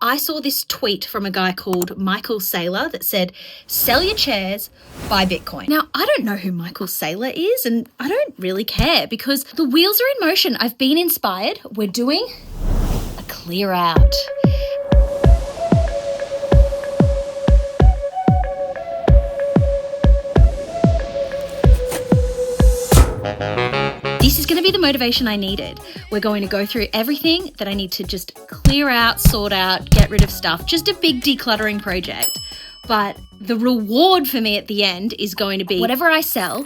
I saw this tweet from a guy called Michael Saylor that said, sell your chairs, buy Bitcoin. Now, I don't know who Michael Saylor is, and I don't really care because the wheels are in motion. I've been inspired. We're doing a clear out. This is going to be the motivation I needed. We're going to go through everything that I need to just clear out, sort out, get rid of stuff. Just a big decluttering project. But the reward for me at the end is going to be whatever I sell,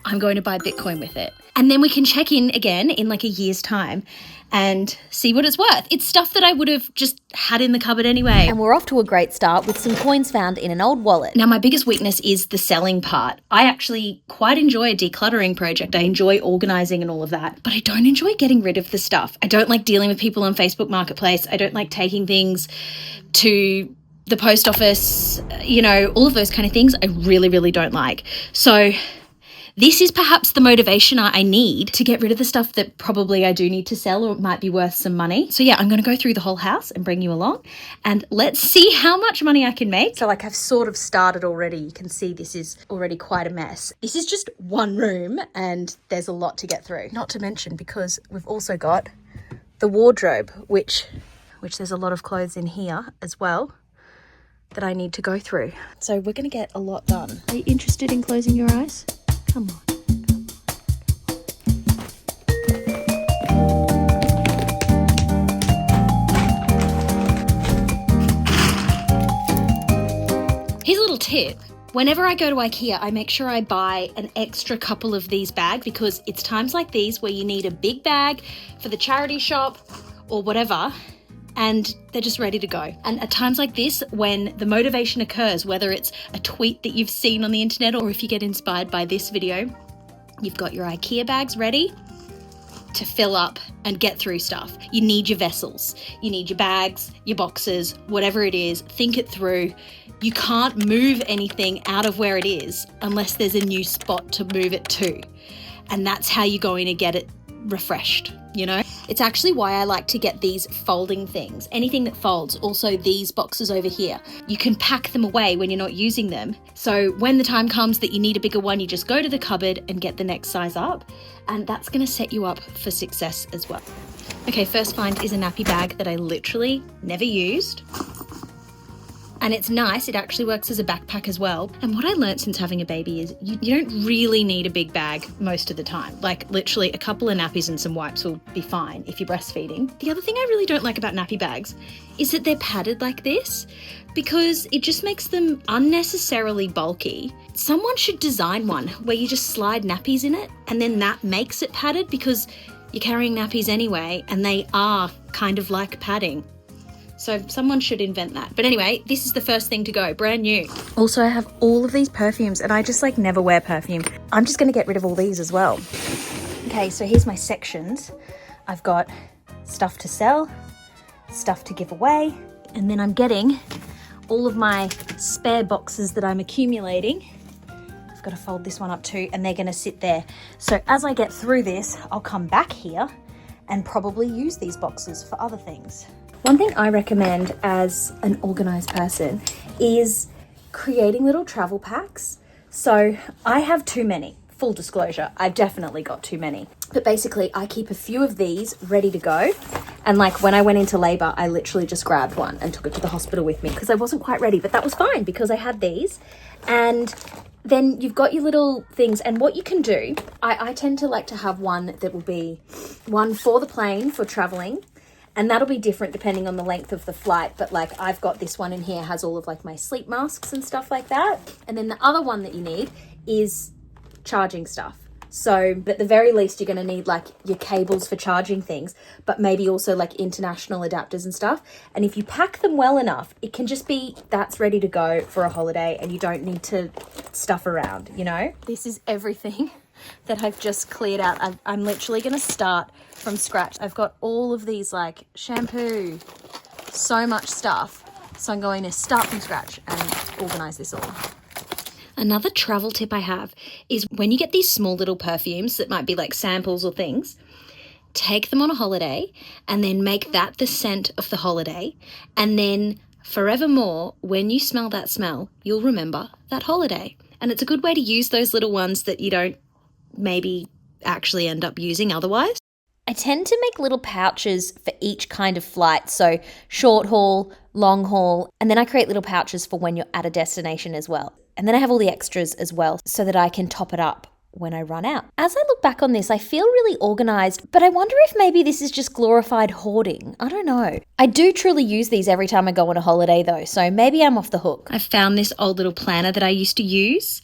I'm going to buy Bitcoin with it. And then we can check in again in like a year's time and see what it's worth. It's stuff that I would have just had in the cupboard anyway. And we're off to a great start with some coins found in an old wallet. Now, my biggest weakness is the selling part. I actually quite enjoy a decluttering project. I enjoy organizing and all of that, but I don't enjoy getting rid of the stuff. I don't like dealing with people on Facebook Marketplace. I don't like taking things to the post office, all of those kind of things I really, really don't like. So this is perhaps the motivation I need to get rid of the stuff that probably I do need to sell or it might be worth some money. So yeah, I'm going to go through the whole house and bring you along and let's see how much money I can make. So I've sort of started already. You can see this is already quite a mess. This is just one room and there's a lot to get through. Not to mention because we've also got the wardrobe, which there's a lot of clothes in here as well that I need to go through. So we're going to get a lot done. Are you interested in closing your eyes? Come on. Here's a little tip. Whenever I go to IKEA, I make sure I buy an extra couple of these bags because it's times like these where you need a big bag for the charity shop or whatever, and they're just ready to go. And at times like this, when the motivation occurs, whether it's a tweet that you've seen on the internet or if you get inspired by this video, you've got your IKEA bags ready to fill up and get through stuff. You need your vessels, you need your bags, your boxes, whatever it is, think it through. You can't move anything out of where it is unless there's a new spot to move it to. And that's how you're going to get it refreshed, It's actually why I like to get these folding things. Anything that folds, also these boxes over here. You can pack them away when you're not using them. So when the time comes that you need a bigger one, you just go to the cupboard and get the next size up. And that's going to set you up for success as well. Okay, first find is a nappy bag that I literally never used. And it's nice, it actually works as a backpack as well. And what I learned since having a baby is you don't really need a big bag most of the time. Like literally a couple of nappies and some wipes will be fine if you're breastfeeding. The other thing I really don't like about nappy bags is that they're padded like this because it just makes them unnecessarily bulky. Someone should design one where you just slide nappies in it and then that makes it padded because you're carrying nappies anyway and they are kind of like padding. So someone should invent that. But anyway, this is the first thing to go, brand new. Also, I have all of these perfumes and I just never wear perfume. I'm just gonna get rid of all these as well. Okay, so here's my sections. I've got stuff to sell, stuff to give away, and then I'm getting all of my spare boxes that I'm accumulating. I've got to fold this one up too, and they're gonna sit there. So as I get through this, I'll come back here and probably use these boxes for other things. One thing I recommend as an organized person is creating little travel packs. So I have too many, full disclosure, I've definitely got too many. But basically I keep a few of these ready to go. And when I went into labor, I literally just grabbed one and took it to the hospital with me because I wasn't quite ready, but that was fine because I had these. And then you've got your little things, and what you can do, I tend to like to have one that will be one for the plane for traveling. And that'll be different depending on the length of the flight. But I've got this one in here, has all of my sleep masks and stuff like that. And then the other one that you need is charging stuff. So at the very least, you're going to need your cables for charging things, but maybe also international adapters and stuff. And if you pack them well enough, it can just be that's ready to go for a holiday and you don't need to stuff around, This is everything that I've just cleared out. I'm literally going to start from scratch. I've got all of these shampoo, so much stuff. So I'm going to start from scratch and organize this all. Another travel tip I have is when you get these small little perfumes that might be samples or things, take them on a holiday and then make that the scent of the holiday. And then forevermore, when you smell that smell, you'll remember that holiday. And it's a good way to use those little ones that you don't maybe actually end up using otherwise. I tend to make little pouches for each kind of flight. So short haul, long haul, and then I create little pouches for when you're at a destination as well. And then I have all the extras as well so that I can top it up when I run out. As I look back on this, I feel really organized, but I wonder if maybe this is just glorified hoarding. I don't know. I do truly use these every time I go on a holiday though, so maybe I'm off the hook. I found this old little planner that I used to use,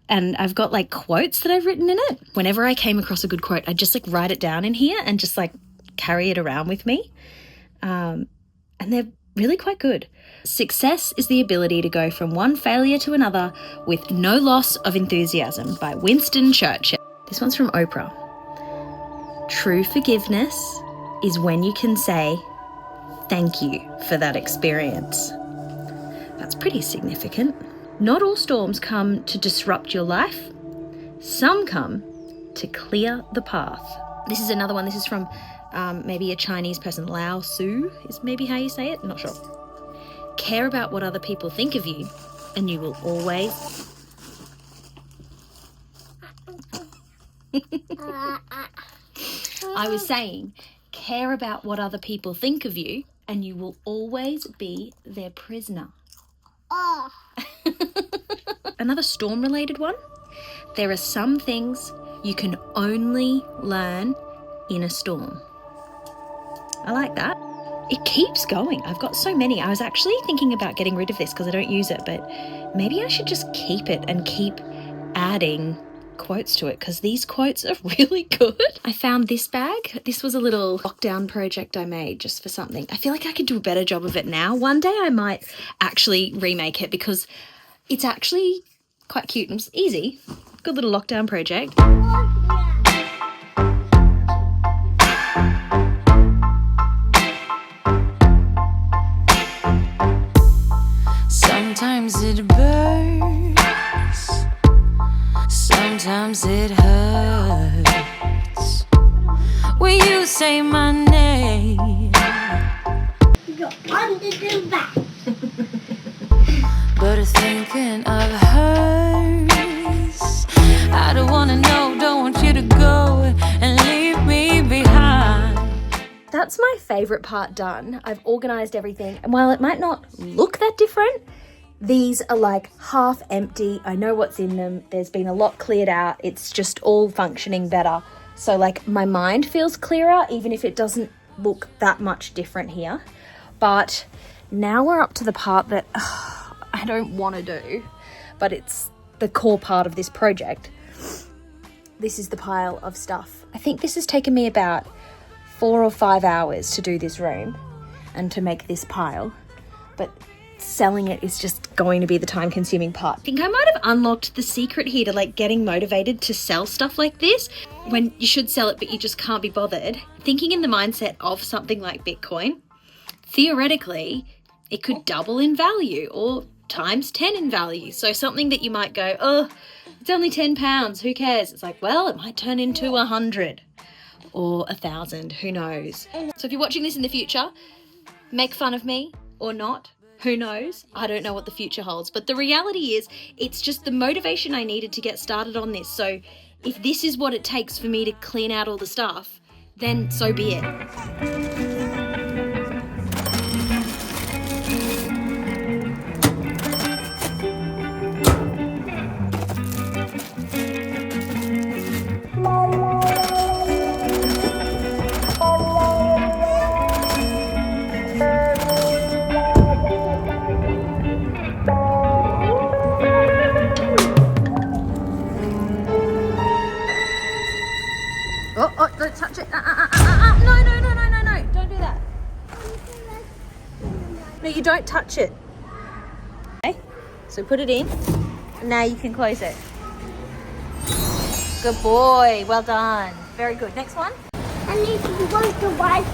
and I've got like quotes that I've written in it. Whenever I came across a good quote, I'd just like write it down in here and just like carry it around with me. And they're really quite good. Success is the ability to go from one failure to another with no loss of enthusiasm, by Winston Churchill. This one's from Oprah. True forgiveness is when you can say thank you for that experience. That's pretty significant. Not all storms come to disrupt your life. Some come to clear the path. This is another one. This is from maybe a Chinese person. Lao Tzu is maybe how you say it. I'm not sure. Care about what other people think of you, and you will always... I was saying, care about what other people think of you, and you will always be their prisoner. Oh. Another storm-related one. There are some things you can only learn in a storm. I like that. It keeps going. I've got so many. I was actually thinking about getting rid of this because I don't use it, but maybe I should just keep it and keep adding quotes to it because these quotes are really good. I found this bag. This was a little lockdown project I made just for something. I feel like I could do a better job of it now. One day I might actually remake it because it's actually quite cute and it's easy. Good little lockdown project. Sometimes it burns, sometimes it hurts when you say my name. You're on to do that. But thinking of hers, I don't wanna know, don't want you to go and leave me behind. That's my favourite part done. I've organised everything, and while it might not look that different, these are like half empty. I know what's in them. There's been a lot cleared out. It's just all functioning better. So like my mind feels clearer, even if it doesn't look that much different here. But now we're up to the part that I don't want to do, but it's the core part of this project. This is the pile of stuff. I think this has taken me about 4 or 5 hours to do this room and to make this pile, but selling it is just going to be the time-consuming part. I think I might have unlocked the secret here to like getting motivated to sell stuff like this when you should sell it but you just can't be bothered. Thinking in the mindset of something like Bitcoin, theoretically it could double in value or times 10 in value. So something that you might go, oh, it's only £10, who cares? It's like, well, it might turn into 100 or 1,000, who knows? So if you're watching this in the future, make fun of me or not, who knows? I don't know what the future holds, but the reality is it's just the motivation I needed to get started on this. So if this is what it takes for me to clean out all the stuff, then so be it. Oh, don't touch it. No, don't do that. No, you don't touch it. Okay, so put it in. Now you can close it. Good boy, well done. Very good. Next one. And if you want to wipe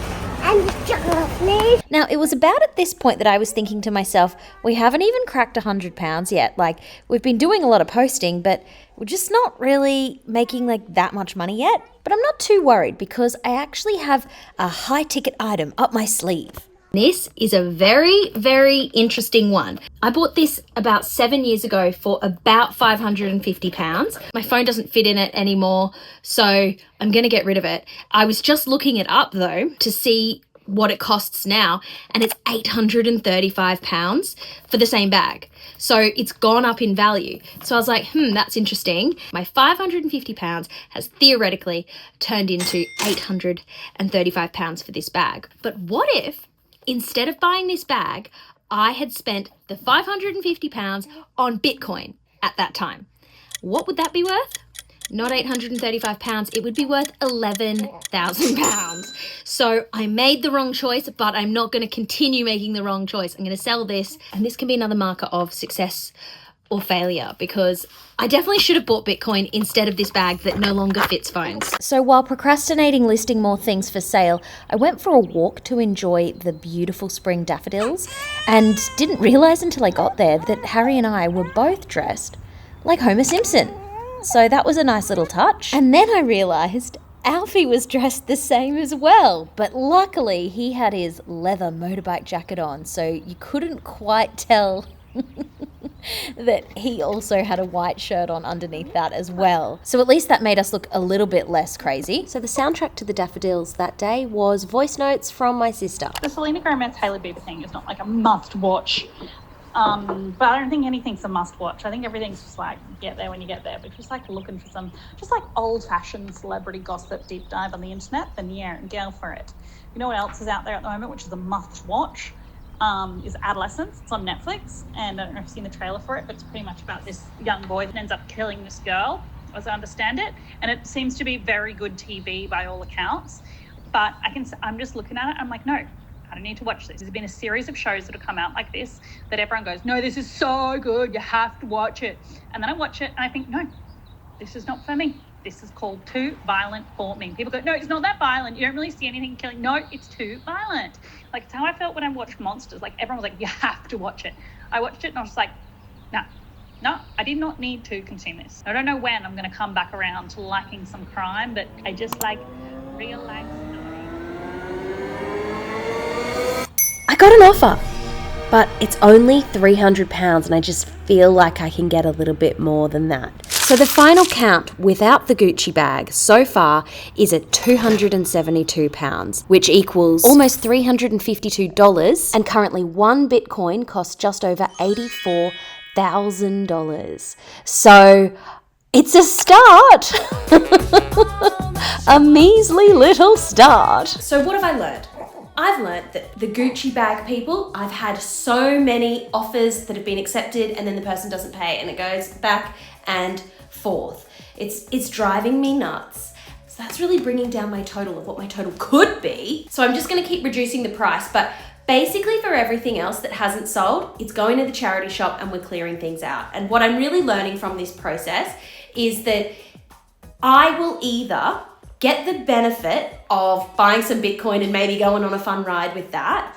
And chocolate, please. Now, it was about at this point that I was thinking to myself, we haven't even cracked 100 pounds yet. Like, we've been doing a lot of posting, but we're just not really making like that much money yet. But I'm not too worried because I actually have a high ticket item up my sleeve. This is a very, very interesting one. I bought this about 7 years ago for about £550. My phone doesn't fit in it anymore, so I'm going to get rid of it. I was just looking it up though to see what it costs now, and it's £835 for the same bag. So it's gone up in value. So I was like, that's interesting. My £550 has theoretically turned into £835 for this bag. But what if, instead of buying this bag, I had spent the £550 on Bitcoin at that time? What would that be worth? Not £835, it would be worth £11,000. So I made the wrong choice, but I'm not going to continue making the wrong choice. I'm going to sell this, and this can be another marker of success or failure, because I definitely should have bought Bitcoin instead of this bag that no longer fits phones. So while procrastinating listing more things for sale, I went for a walk to enjoy the beautiful spring daffodils and didn't realise until I got there that Harry and I were both dressed like Homer Simpson. So that was a nice little touch. And then I realised Alfie was dressed the same as well, but luckily he had his leather motorbike jacket on, so you couldn't quite tell that he also had a white shirt on underneath that as well. So at least that made us look a little bit less crazy. So the soundtrack to the daffodils that day was voice notes from my sister. The Selena Gomez Hailey Bieber thing is not like a must watch. But I don't think anything's a must watch. I think everything's just like, get there when you get there. But just like looking for some, just like old fashioned celebrity gossip deep dive on the internet, then yeah, go for it. You know what else is out there at the moment, which is a must watch, is Adolescence. It's on Netflix. And I don't know if you've seen the trailer for it, but it's pretty much about this young boy that ends up killing this girl, as I understand it. And it seems to be very good TV by all accounts. But I'm just looking at it, I'm like, no, I don't need to watch this. There's been a series of shows that have come out like this that everyone goes, no, this is so good, you have to watch it. And then I watch it and I think, no, this is not for me. This is called too violent for me. People go, no, it's not that violent. You don't really see anything killing. No, it's too violent. Like, it's how I felt when I watched Monsters. Like, everyone was like, you have to watch it. I watched it and I was just like, no, I did not need to consume this. I don't know when I'm going to come back around to liking some crime, but I just like real life stories. I got an offer, but it's only £300 and I just feel like I can get a little bit more than that. So the final count without the Gucci bag so far is at £272, which equals almost $352, and currently one Bitcoin costs just over $84,000. So it's a start, a measly little start. So what have I learned? I've learnt that the Gucci bag people, I've had so many offers that have been accepted and then the person doesn't pay and it goes back and forth. It's driving me nuts. So that's really bringing down my total of what my total could be. So I'm just gonna keep reducing the price, but basically for everything else that hasn't sold, it's going to the charity shop and we're clearing things out. And what I'm really learning from this process is that I will either get the benefit of buying some Bitcoin and maybe going on a fun ride with that,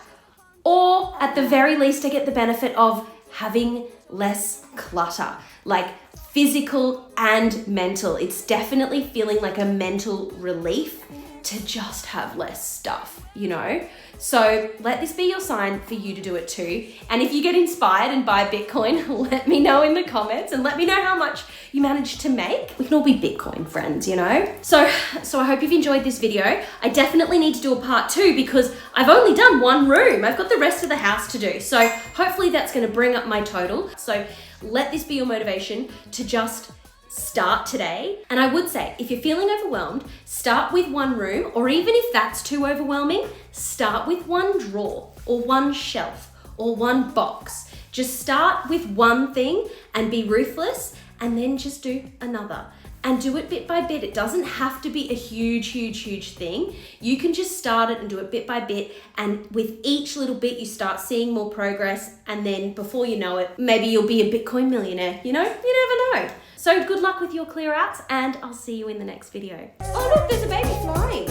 or at the very least I get the benefit of having less clutter, like physical and mental. It's definitely feeling like a mental relief to just have less stuff, you know? So let this be your sign for you to do it too. And if you get inspired and buy Bitcoin, let me know in the comments and let me know how much you managed to make. We can all be Bitcoin friends, you know? So I hope you've enjoyed this video. I definitely need to do a part 2 because I've only done one room. I've got the rest of the house to do. So hopefully that's gonna bring up my total. So let this be your motivation to just start today. And I would say, if you're feeling overwhelmed, start with one room, or even if that's too overwhelming, start with one drawer or one shelf or one box. Just start with one thing and be ruthless, and then just do another. And do it bit by bit. It doesn't have to be a huge, huge, huge thing. You can just start it and do it bit by bit. And with each little bit, you start seeing more progress. And then before you know it, maybe you'll be a Bitcoin millionaire, you know? You never know. So good luck with your clear outs, and I'll see you in the next video. Oh look, there's a baby flying.